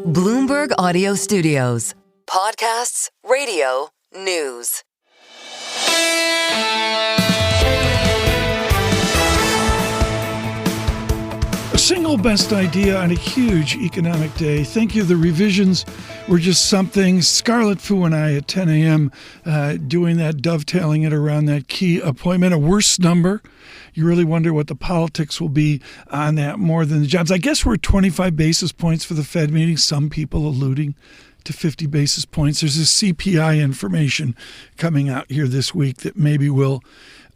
Bloomberg Audio Studios. Podcasts, radio, news. A single best idea on a huge economic day. Thank you. The revisions were just something. Scarlett Fu and I at 10 a.m. Doing that, dovetailing it around that key appointment. A worse number. You really wonder what the politics will be on that more than the jobs. I guess we're at 25 basis points for the Fed meeting. Some people alluding to 50 basis points. There's this CPI information coming out here this week that maybe will,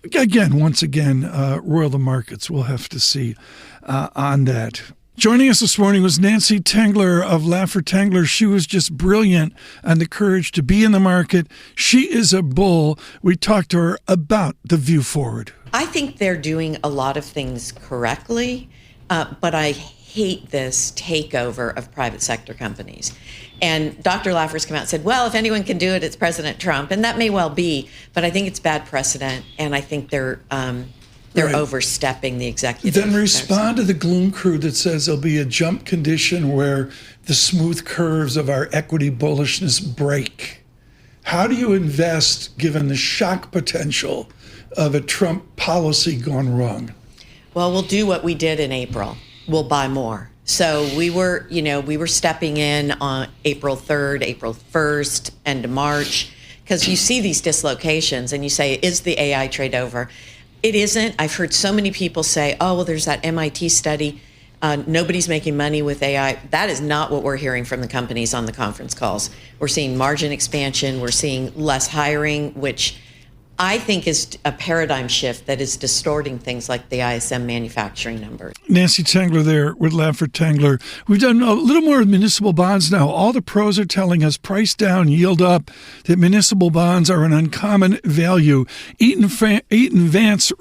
once again, roil the markets. We'll have to see on that. Joining us this morning was Nancy Tengler of Laffer Tengler. She was just brilliant on the courage to be in the market. She is a bull. We talked to her about the view forward. I think they're doing a lot of things correctly, but I hate this takeover of private sector companies. And Dr. Laffer's come out and said, well, if anyone can do it, it's President Trump. And that may well be, but I think it's bad precedent. And I think they're Right. overstepping the executive. Then respond to the gloom crew that says there'll be a jump condition where the smooth curves of our equity bullishness break. How do you invest given the shock potential of a Trump policy gone wrong? Well, we'll do what we did in April. We'll buy more. So we were stepping in on April 3rd, April 1st, end of March, because you see these dislocations and you say, is the AI trade over? It isn't. I've heard so many people say, oh, well, there's that MIT study. Nobody's making money with AI. That is not what we're hearing from the companies on the conference calls. We're seeing margin expansion. We're seeing less hiring, which I think is a paradigm shift that is distorting things like the ISM manufacturing numbers. Nancy Tengler there with Laffer Tengler. We've done a little more municipal bonds now. All the pros are telling us price down, yield up, that municipal bonds are an uncommon value. Eaton Vance,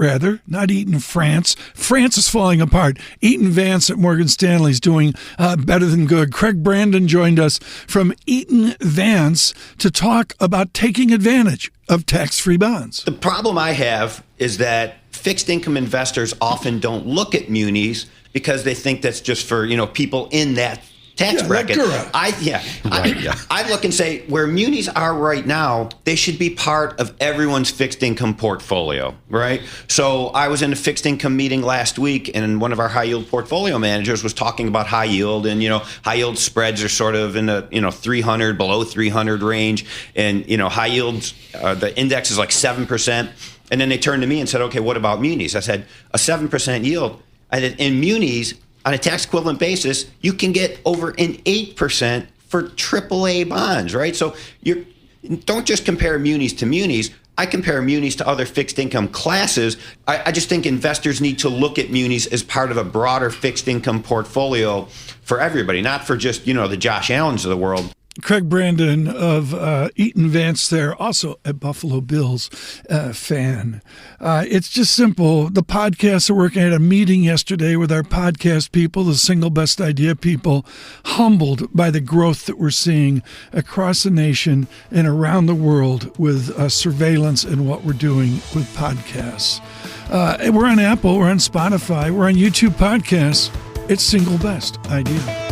not Eaton France. France is falling apart. Eaton Vance at Morgan Stanley is doing better than good. Craig Brandon joined us from Eaton Vance to talk about taking advantage of tax-free bonds. The problem I have is that fixed income investors often don't look at munis because they think that's just for, people in that tax bracket. I look and say where munis are right now, they should be part of everyone's fixed income portfolio, right? So I was in a fixed income meeting last week, and one of our high yield portfolio managers was talking about high yield, and high yield spreads are sort of in the 300 below 300 range, and high yields the index is like 7%. And then they turned to me and said, okay, what about munis? I said, a 7% yield. I said, in munis, on a tax equivalent basis, you can get over an 8% for AAA bonds, right? So you don't just compare munis to munis. I compare munis to other fixed income classes. I just think investors need to look at munis as part of a broader fixed income portfolio for everybody, not for just, the Josh Allens of the world. Craig Brandon of Eaton Vance there, also a Buffalo Bills fan. It's just simple. The podcasts are working. I had a meeting yesterday with our podcast people, the single best idea people, humbled by the growth that we're seeing across the nation and around the world with surveillance and what we're doing with podcasts. We're on Apple, we're on Spotify, we're on YouTube Podcasts. It's single best idea.